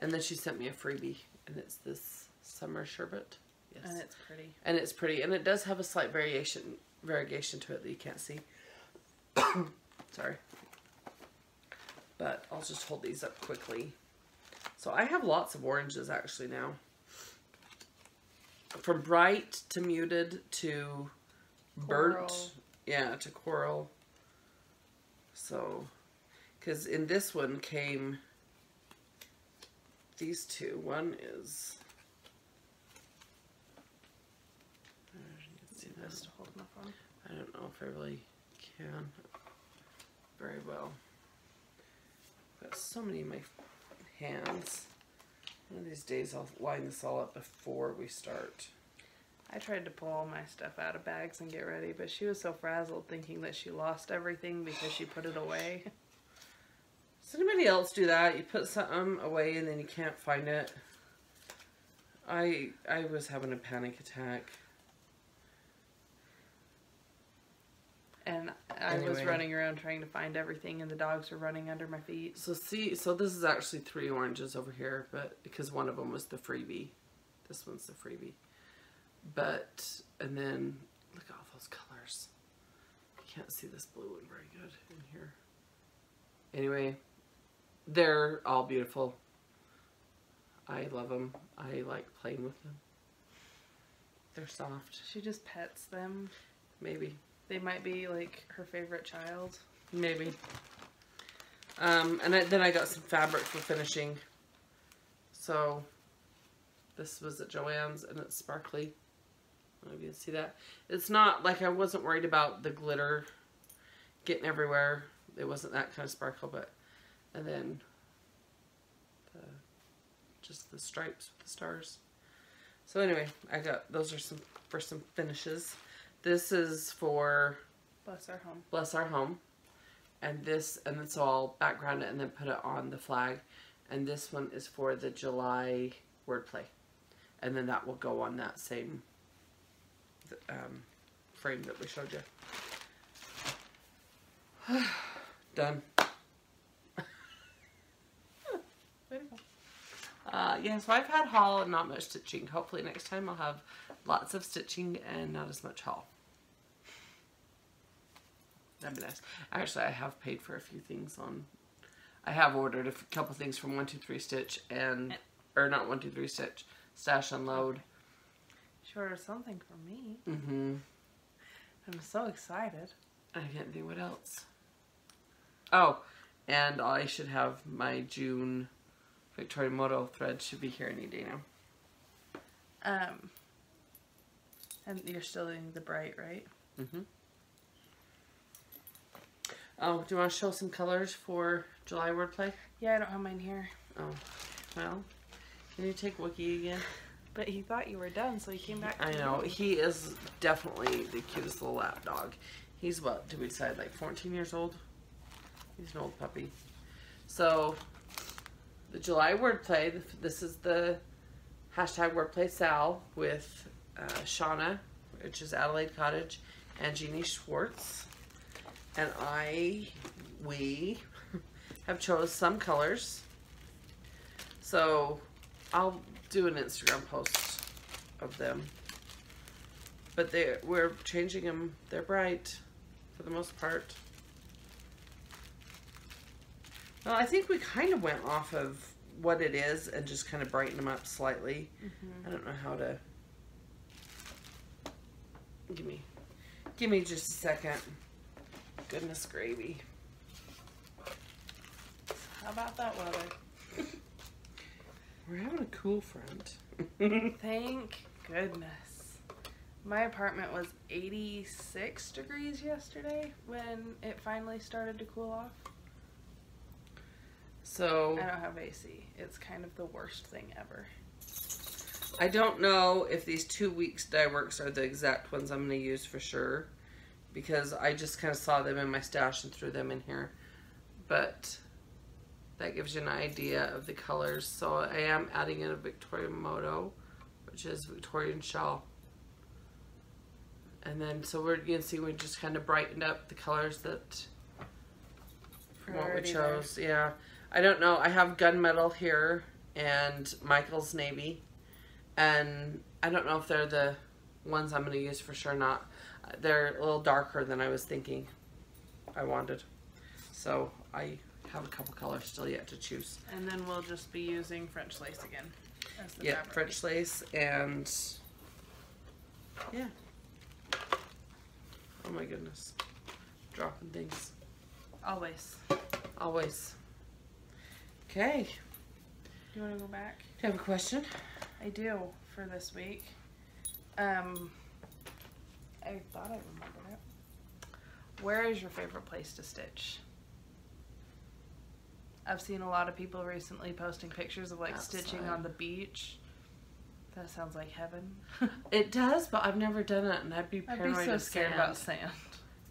And then she sent me a freebie. And it's this summer sherbet. Yes. And it's pretty. And it's pretty. And it does have a slight variegation to it that you can't see. Sorry. But I'll just hold these up quickly. So I have lots of oranges actually now. From bright to muted to burnt. Coral. Yeah, to coral. So, because in this one came these two. One is... See this to hold my phone. I don't know if I really can very well. Got so many in my hands. One of these days I'll line this all up before we start. I tried to pull all my stuff out of bags and get ready, but she was so frazzled thinking that she lost everything because she put it away. Does anybody else do that? You put something away and then you can't find it? I was having a panic attack. And I was running around trying to find everything, and the dogs were running under my feet. So this is actually 3 oranges over here, but because one of them was the freebie. This one's the freebie. But, and then, look at all those colors. You can't see this blue one very good in here. Anyway, they're all beautiful. I love them. I like playing with them. They're soft. She just pets them. Maybe. They might be like her favorite child. Maybe. And then I got some fabric for finishing. So this was at Joann's and it's sparkly. I don't know if you can see that. It's not like, I wasn't worried about the glitter getting everywhere. It wasn't that kind of sparkle, but, and then just the stripes with the stars. So anyway, I got, those are for some finishes. This is for Bless Our Home. Bless Our Home. And so I'll background it and then put it on the flag. And this one is for the July wordplay. And then that will go on that same frame that we showed you. Done. Way to go. Yeah, so I've had haul and not much stitching. Hopefully next time I'll have lots of stitching and not as much haul. That'd be nice. Actually, I have paid for a few things on... I have ordered a couple things from 123 Stitch and... Or not 123 Stitch. Stash Unload. She ordered something for me. Mm-hmm. I'm so excited. I can't think what else. Oh, and I should have my June Victoria Moto thread should be here any day now. And you're still doing the bright, right? Mm-hmm. Oh, do you want to show some colors for July wordplay? Yeah, I don't have mine here. Oh, well, can you take Wookie again? But he thought you were done, so he came back. I know, he is definitely the cutest little lap dog. He's what, did we decide, like 14 years old? He's an old puppy. So, the July wordplay, this is the hashtag wordplay Sal with Shauna, which is Adelaide Cottage, and Jeannie Schwartz. And we have chose some colors. So I'll do an Instagram post of them. But we're changing them. They're bright for the most part. Well, I think we kind of went off of what it is and just kind of brighten them up slightly. Mm-hmm. I don't know how to... Give me just a second. Goodness gravy. How about that weather? We're having a cool front. Thank goodness. My apartment was 86 degrees yesterday when it finally started to cool off. So I don't have AC. It's kind of the worst thing ever. I don't know if these 2 weeks dye works are the exact ones I'm going to use for sure, because I just kind of saw them in my stash and threw them in here. But that gives you an idea of the colors. So I am adding in a Victorian Moto, which is Victorian Shell. And then, so you can see we just kind of brightened up the colors that from what we chose. There. Yeah. I don't know. I have Gunmetal here and Michael's Navy. And I don't know if they're the ones I'm going to use for sure. Not. They're a little darker than I was thinking I wanted. So I have a couple colors still yet to choose. And then we'll just be using French lace again. As the fabric. French lace and yeah. Oh my goodness. Dropping things. Always. Always. Okay. Do you want to go back? Do you have a question? I do, for this week. I thought I remembered it. Where is your favorite place to stitch? I've seen a lot of people recently posting pictures of like outside. Stitching on the beach. That sounds like heaven. It does, but I've never done it, and I'd be paranoid. I'd be so scared about sand.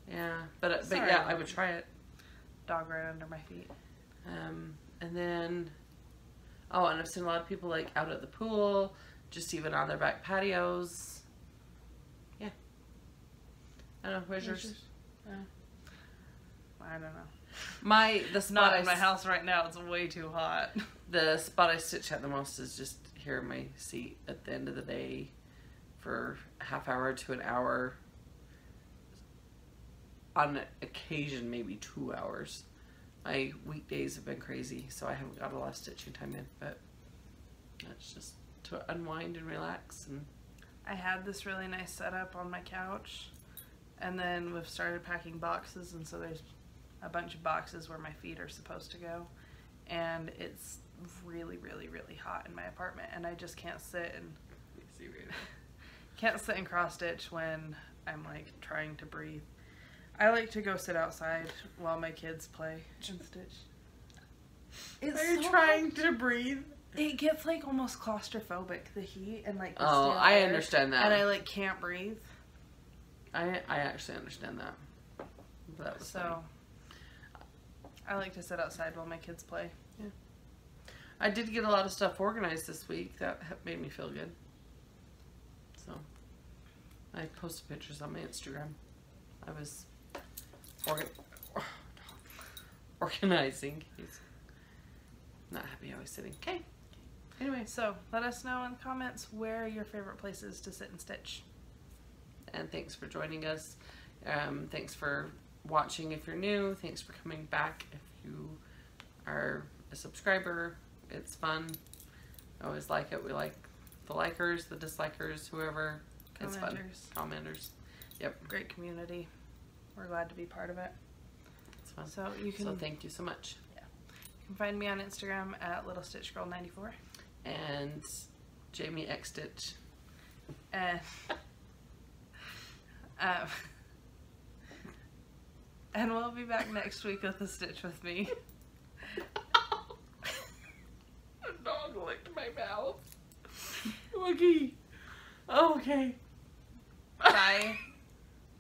Yeah, but yeah, I would try it. Dog right under my feet. And then, oh, and I've seen a lot of people like out at the pool, just even on their back patios. Yeah. I don't know. Where's yours? I don't know. The spot Not in my house right now. It's way too hot. The spot I stitch at the most is just here in my seat at the end of the day for a half hour to an hour. On occasion, maybe 2 hours. My weekdays have been crazy, so I haven't got a lot of stitching time in, but that's just to unwind and relax. And I had this really nice setup on my couch, and then we've started packing boxes, and so there's a bunch of boxes where my feet are supposed to go, and it's really, really, really hot in my apartment, and I just can't sit and cross stitch when I'm like trying to breathe. I like to go sit outside while my kids play and stitch. Are you trying to breathe? It gets like almost claustrophobic, the heat and like the oh, still I air, understand that. and I like can't breathe. I actually understand that. That was so. funny. I like to sit outside while my kids play. Yeah. I did get a lot of stuff organized this week. That made me feel good. So I posted pictures on my Instagram. I was organizing. He's not happy how he's sitting. Okay. Anyway, so let us know in the comments where your favorite place is to sit and stitch. And thanks for joining us. Thanks for watching if you're new. Thanks for coming back if you are a subscriber. It's fun. I always like it. We like the likers, the dislikers, whoever. It's fun. Commenters. Yep. Great community. We're glad to be part of it. It's fun. So you can. So thank you so much. Yeah. You can find me on Instagram at littlestitchgirl94. And Jamie X Stitch. And and we'll be back next week with a stitch with me. A dog licked my mouth. Woogie. Oh, okay. Bye.